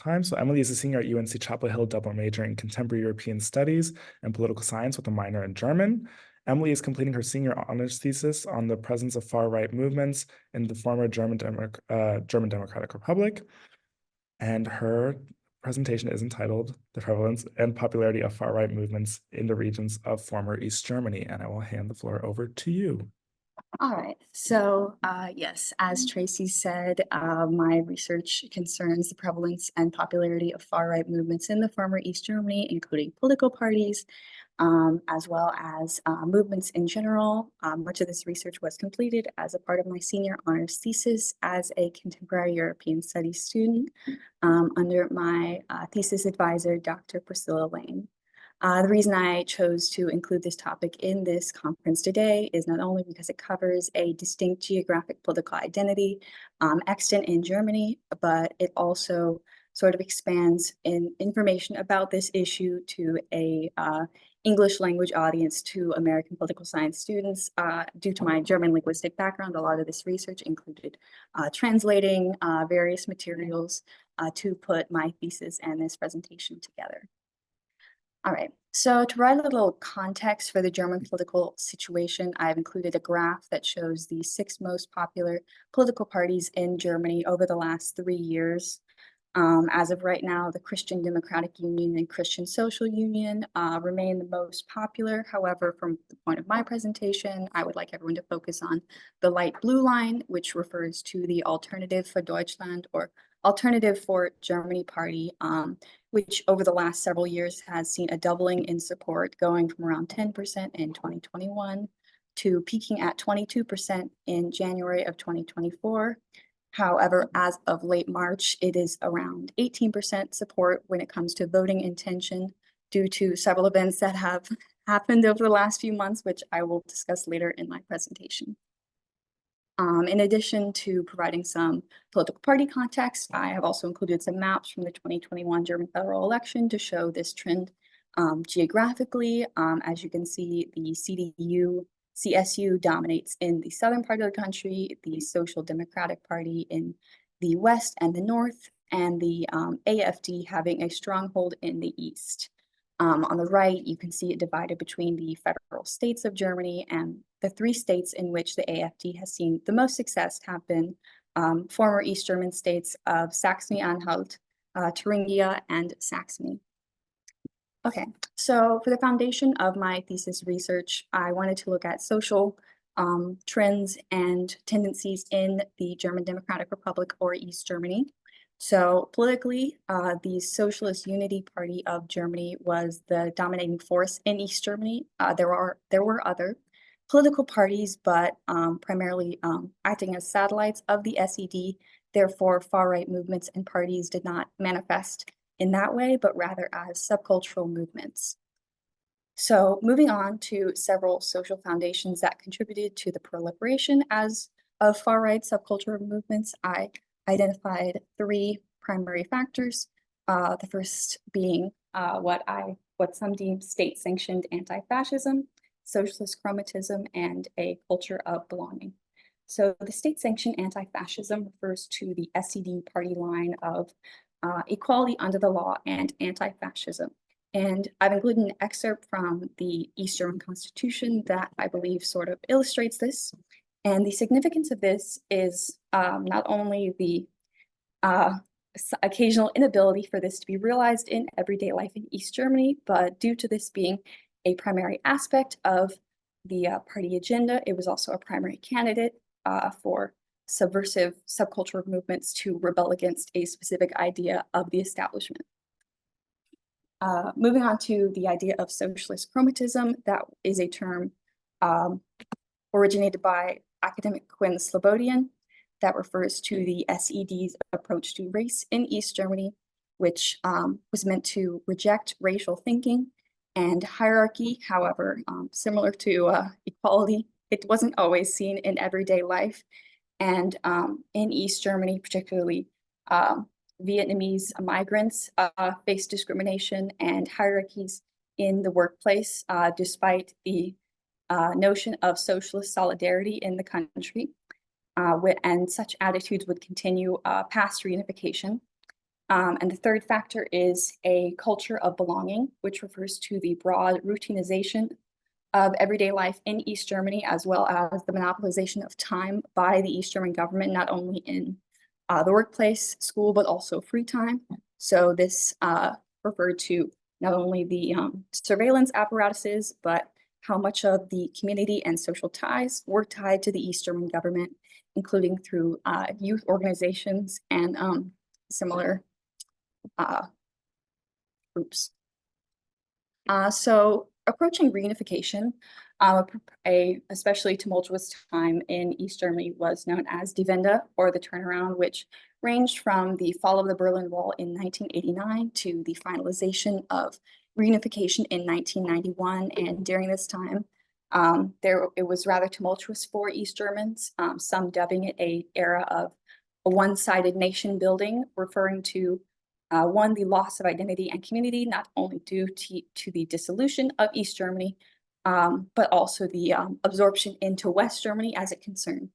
time. So Emily is a senior at UNC Chapel Hill, double major in Contemporary European Studies and Political Science with a minor in German. Emily is completing her senior honors thesis on the presence of far-right movements in the former German Democratic Republic. And her presentation is entitled The Prevalence and Popularity of Far-Right Movements in the Regions of Former East Germany. And I will hand the floor over to you. All right, so yes, as Tracy said, my research concerns the prevalence and popularity of far-right movements in the former East Germany, including political parties, as well as movements in general. Much of this research was completed as a part of my senior honors thesis as a contemporary European studies student under my thesis advisor, Dr. Priscilla Lane. The reason I chose to include this topic in this conference today is not only because it covers a distinct geographic political identity extant in Germany, but it also sort of expands in information about this issue to a English language audience to American political science students. Due to my German linguistic background, a lot of this research included translating various materials to put my thesis and this presentation together. All right, so to provide a little context for the German political situation, I've included a graph that shows the 6 most popular political parties in Germany over the last 3 years. As of right now, the Christian Democratic Union and Christian Social Union remain the most popular. However, from the point of my presentation, I would like everyone to focus on the light blue line, which refers to the Alternative for Deutschland or Alternative for Germany party, which over the last several years has seen a doubling in support, going from around 10% in 2021 to peaking at 22% in January of 2024. However, as of late March, it is around 18% support when it comes to voting intention due to several events that have happened over the last few months, which I will discuss later in my presentation. In addition to providing some political party context, I have also included some maps from the 2021 German federal election to show this trend geographically. As you can see, the CSU dominates in the southern part of the country, the Social Democratic Party in the west and the north, and the AfD having a stronghold in the east. On the right, you can see it divided between the federal states of Germany, and the 3 states in which the AfD has seen the most success have been former East German states of Saxony-Anhalt, Thuringia, and Saxony. Okay, so for the foundation of my thesis research, I wanted to look at social trends and tendencies in the German Democratic Republic or East Germany. So politically, the Socialist Unity Party of Germany was the dominating force in East Germany. There were other political parties, but primarily acting as satellites of the SED. Therefore, far-right movements and parties did not manifest in that way, but rather as subcultural movements. So moving on to several social foundations that contributed to the proliferation of far-right subcultural movements, I identified 3 primary factors. The first being what some deem state-sanctioned anti-fascism, socialist chromatism, and a culture of belonging. So the state-sanctioned anti-fascism refers to the SED party line of equality under the law and anti-fascism. And I've included an excerpt from the East German Constitution that I believe sort of illustrates this. And the significance of this is not only the occasional inability for this to be realized in everyday life in East Germany, but due to this being a primary aspect of the party agenda, it was also a primary candidate for subversive subcultural movements to rebel against a specific idea of the establishment. Moving on to the idea of socialist chromatism, that is a term originated by academic Quinn Slobodian that refers to the SED's approach to race in East Germany, which was meant to reject racial thinking and hierarchy. However, similar to equality, it wasn't always seen in everyday life. And in East Germany, particularly Vietnamese migrants face discrimination and hierarchies in the workplace, despite the notion of socialist solidarity in the country. And such attitudes would continue past reunification. And the third factor is a culture of belonging, which refers to the broad routinization of everyday life in East Germany, as well as the monopolization of time by the East German government, not only in the workplace, school, but also free time. So this referred to not only the surveillance apparatuses, but how much of the community and social ties were tied to the East German government, including through youth organizations and similar groups. So approaching reunification, a especially tumultuous time in East Germany was known as Die Wende, or the turnaround, which ranged from the fall of the Berlin Wall in 1989 to the finalization of reunification in 1991. And during this time, it was rather tumultuous for East Germans, some dubbing it an era of a one-sided nation building, referring to one, the loss of identity and community, not only due to the dissolution of East Germany, but also the absorption into West Germany as it concerned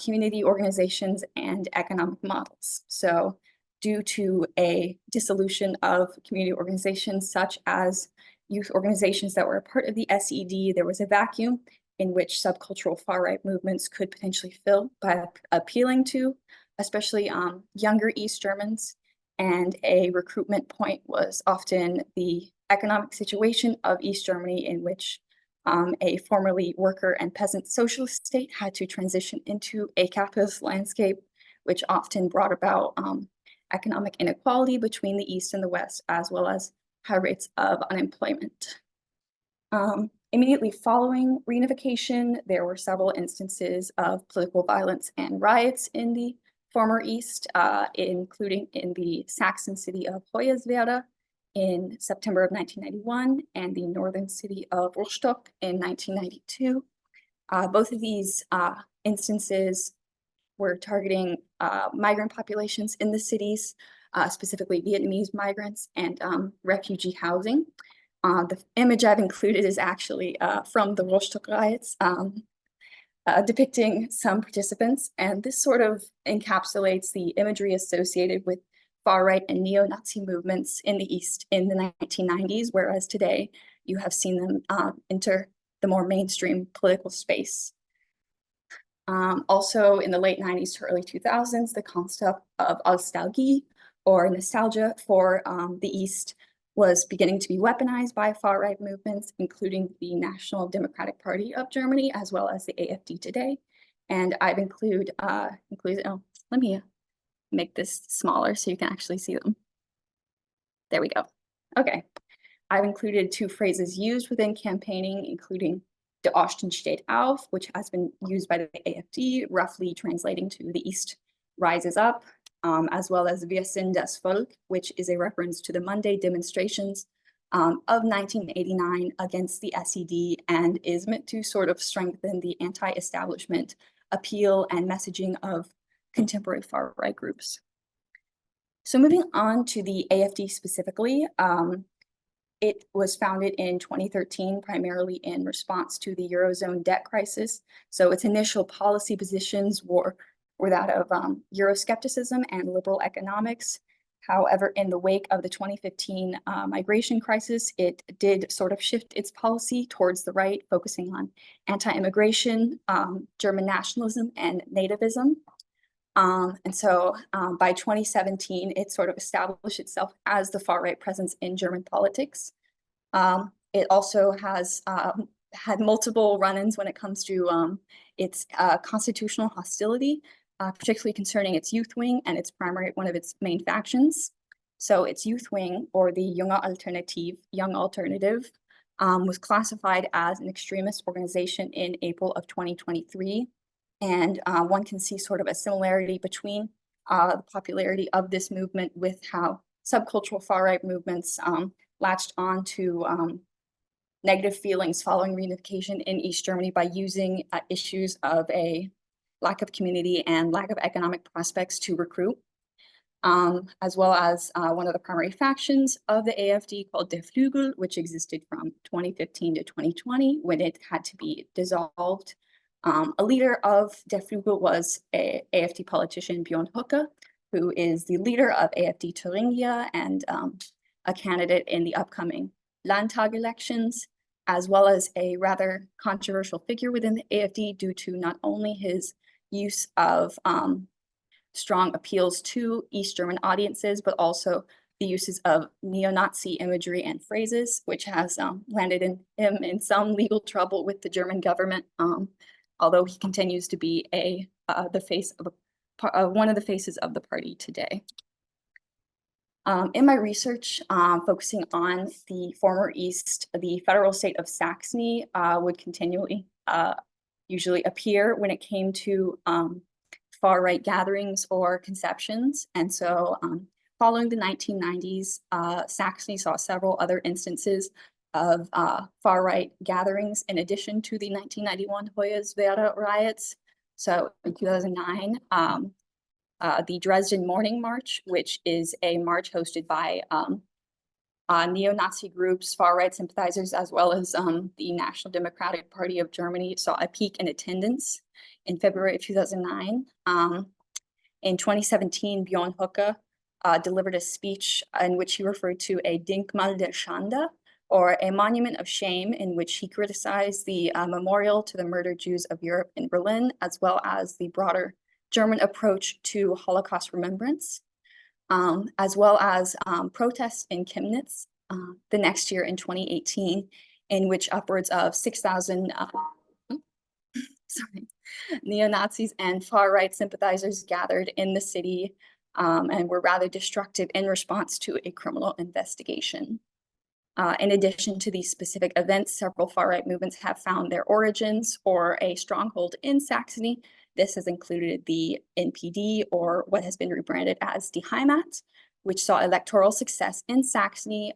community organizations and economic models. So due to a dissolution of community organizations such as youth organizations that were a part of the SED, there was a vacuum in which subcultural far-right movements could potentially fill by appealing to especially younger East Germans. And a recruitment point was often the economic situation of East Germany, in which a formerly worker and peasant socialist state had to transition into a capitalist landscape, which often brought about economic inequality between the East and the West, as well as high rates of unemployment. Immediately following reunification, there were several instances of political violence and riots in the former East, including in the Saxon city of Hoyerswerda in September of 1991 and the northern city of Rostock in 1992. Both of these instances were targeting migrant populations in the cities, specifically Vietnamese migrants and refugee housing. The image I've included is actually from the Rostock riots, depicting some participants, and this sort of encapsulates the imagery associated with far-right and neo-Nazi movements in the East in the 1990s, whereas today you have seen them enter the more mainstream political space. Also in the late 90s to early 2000s, the concept of nostalgie, or nostalgia for the East, was beginning to be weaponized by far-right movements, including the National Democratic Party of Germany, as well as the AfD today. And I've included, let me make this smaller so you can actually see them. There we go. Okay. I've included two phrases used within campaigning, including Der Osten steht auf, which has been used by the AfD, roughly translating to the East rises up, as well as Wir sind das Volk, which is a reference to the Monday demonstrations of 1989 against the SED, and is meant to sort of strengthen the anti-establishment appeal and messaging of contemporary far-right groups. So moving on to the AfD specifically, it was founded in 2013, primarily in response to the Eurozone debt crisis. So its initial policy positions were that of Euroscepticism and liberal economics. However, in the wake of the 2015 migration crisis, it did sort of shift its policy towards the right, focusing on anti-immigration, German nationalism, and nativism. And so by 2017, it sort of established itself as the far-right presence in German politics. It also has had multiple run-ins when it comes to its constitutional hostility, particularly concerning its youth wing and its one of its main factions. So its youth wing, or the Junge Alternative, Young Alternative, was classified as an extremist organization in April of 2023. And one can see sort of a similarity between the popularity of this movement with how subcultural far-right movements latched on to negative feelings following reunification in East Germany by using issues of a lack of community and lack of economic prospects to recruit, as well as one of the primary factions of the AfD called Der Flügel, which existed from 2015 to 2020 when it had to be dissolved. A leader of Der Flügel was a AfD politician, Björn Höcke, who is the leader of AfD Thuringia and a candidate in the upcoming Landtag elections, as well as a rather controversial figure within the AfD due to not only his use of strong appeals to East German audiences, but also the uses of neo-Nazi imagery and phrases, which has landed him in some legal trouble with the German government, although he continues to be the face of one of the faces of the party today. In my research, focusing on the former East, the federal state of Saxony would continually usually appear when it came to far-right gatherings or conceptions. And so following the 1990s, Saxony saw several other instances of far-right gatherings in addition to the 1991 Hoyerswerda riots. So in 2009, the Dresden Morning March, which is a march hosted by neo-Nazi groups, far-right sympathizers, as well as the National Democratic Party of Germany, saw a peak in attendance in February of 2009. In 2017, Björn Höcke delivered a speech in which he referred to a Denkmal der Schande, or a monument of shame, in which he criticized the memorial to the murdered Jews of Europe in Berlin, as well as the broader German approach to Holocaust remembrance, as well as protests in Chemnitz the next year in 2018, in which upwards of 6,000 neo-Nazis and far-right sympathizers gathered in the city and were rather destructive in response to a criminal investigation. In addition to these specific events, several far-right movements have found their origins or a stronghold in Saxony. This has included the NPD, or what has been rebranded as Die Heimat, which saw electoral success in Saxony,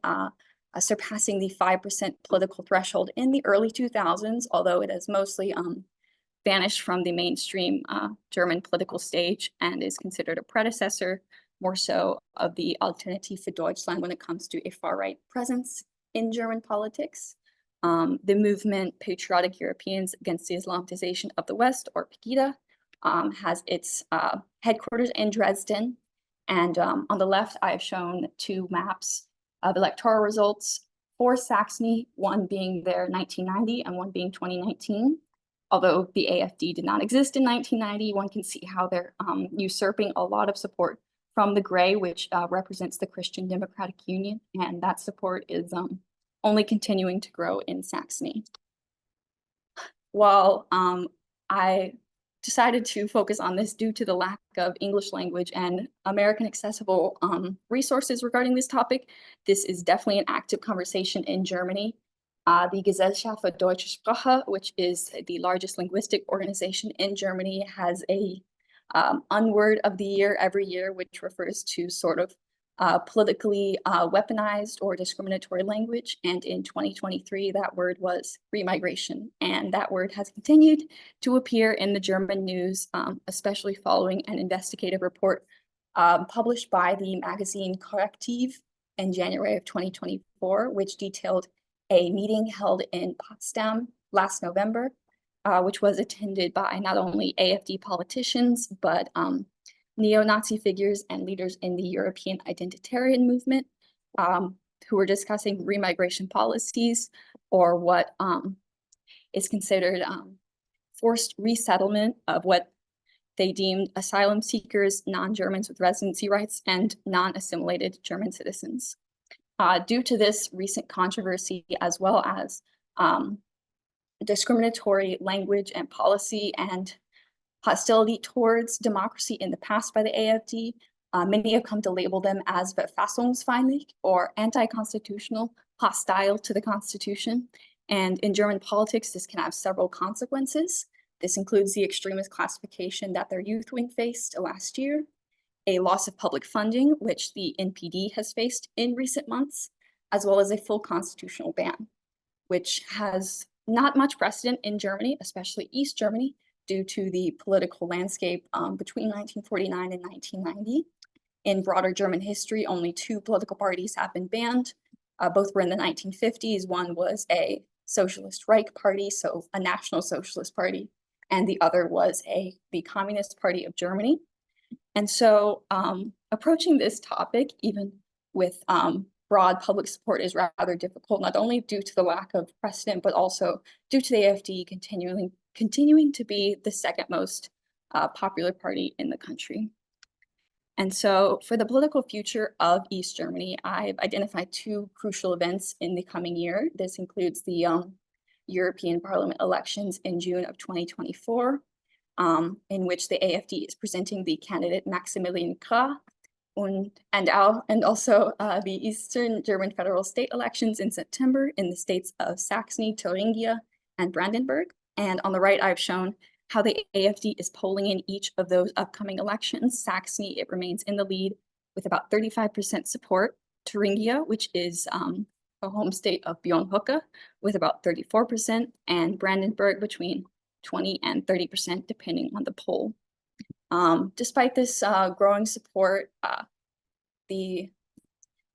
surpassing the 5% political threshold in the early 2000s, although it has mostly vanished from the mainstream German political stage and is considered a predecessor, more so, of the Alternative für Deutschland when it comes to a far-right presence in German politics. The movement Patriotic Europeans Against the Islamization of the West, or Pegida, has its headquarters in Dresden. And on the left, I have shown two maps of electoral results for Saxony, one being their 1990 and one being 2019. Although the AfD did not exist in 1990, one can see how they're usurping a lot of support from the gray, which represents the Christian Democratic Union, and that support is only continuing to grow in Saxony. While I decided to focus on this due to the lack of English language and American accessible resources regarding this topic, this is definitely an active conversation in Germany. The Gesellschaft für Deutsche Sprache, which is the largest linguistic organization in Germany, has a unword of the year every year, which refers to sort of politically weaponized or discriminatory language. And in 2023, that word was remigration. And that word has continued to appear in the German news, especially following an investigative report published by the magazine Korrektiv in January of 2024, which detailed a meeting held in Potsdam last November, which was attended by not only AfD politicians, but neo-Nazi figures and leaders in the European identitarian movement who were discussing remigration policies, or what is considered forced resettlement of what they deemed asylum seekers, non-Germans with residency rights, and non-assimilated German citizens. Due to this recent controversy, as well as discriminatory language and policy and hostility towards democracy in the past by the AfD, many have come to label them as verfassungsfeindlich, or anti-constitutional, hostile to the Constitution. And in German politics, this can have several consequences. This includes the extremist classification that their youth wing faced last year, a loss of public funding, which the NPD has faced in recent months, as well as a full constitutional ban, which has not much precedent in Germany, especially East Germany, due to the political landscape between 1949 and 1990. In broader German history, only two political parties have been banned. Both were in the 1950s. One was a Socialist Reich Party, so a National Socialist Party, and the other was the Communist Party of Germany. And so approaching this topic, even with broad public support, is rather difficult, not only due to the lack of precedent, but also due to the AfD continuing to be the second most popular party in the country. And so for the political future of East Germany, I've identified two crucial events in the coming year. This includes the European Parliament elections in June of 2024, in which the AfD is presenting the candidate Maximilian Krah, and also the Eastern German federal state elections in September in the states of Saxony, Thuringia, and Brandenburg. And on the right, I've shown how the AfD is polling in each of those upcoming elections. Saxony, it remains in the lead with about 35% support. Thuringia, which is a home state of Björn Höcke, with about 34%, and Brandenburg between 20 and 30%, depending on the poll. Despite this growing support, the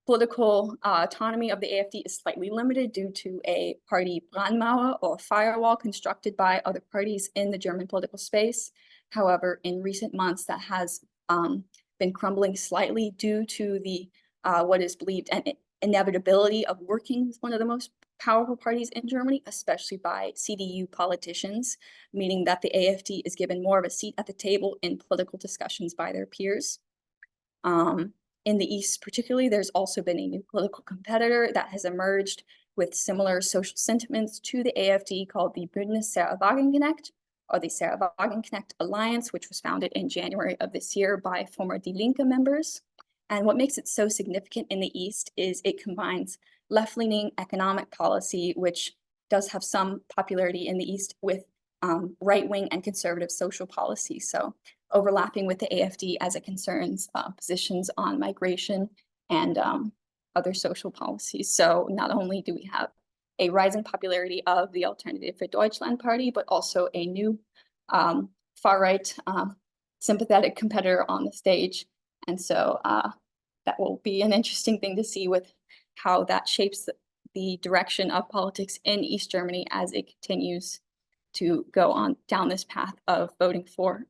political autonomy of the AfD is slightly limited due to a party Brandmauer or firewall constructed by other parties in the German political space. However, in recent months, that has been crumbling slightly due to the what is believed an inevitability of working with one of the most powerful parties in Germany, especially by CDU politicians, meaning that the AfD is given more of a seat at the table in political discussions by their peers. In the East particularly, there's also been a new political competitor that has emerged with similar social sentiments to the AfD called the Bündnis Sarah Wagenknecht, or the Sarah Wagenknecht Alliance, which was founded in January of this year by former Die Linke members. And what makes it so significant in the East is it combines left-leaning economic policy, which does have some popularity in the East, with right-wing and conservative social policy. So overlapping with the AfD as it concerns positions on migration and other social policies. So not only do we have a rising popularity of the Alternative für Deutschland party, but also a new far-right sympathetic competitor on the stage. And so that will be an interesting thing to see with how that shapes the direction of politics in East Germany as it continues to go on down this path of voting for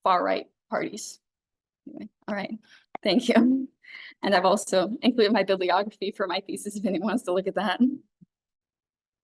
far-right parties. Anyway, all right, thank you. And I've also included my bibliography for my thesis if anyone wants to look at that.